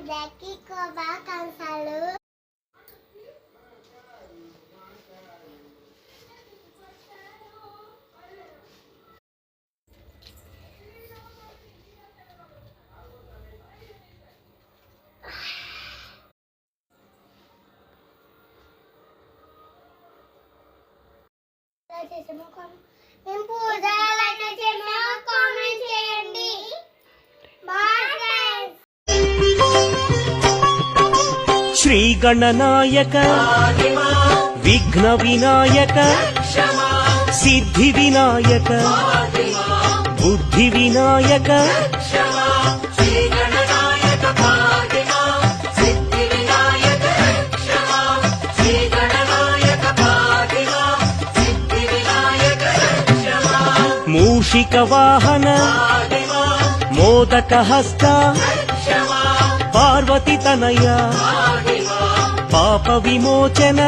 అందరికీ శుభాకాంక్షలు. మేము పూజ కామెంట్ చేయండి. శ్రీ గణనాయక విఘ్న వినాయక సిద్ధి వినాయక బుద్ధి వినాయక మూషిక వాహన మోదక హస్త పార్వతి తనయ పాప విమోచన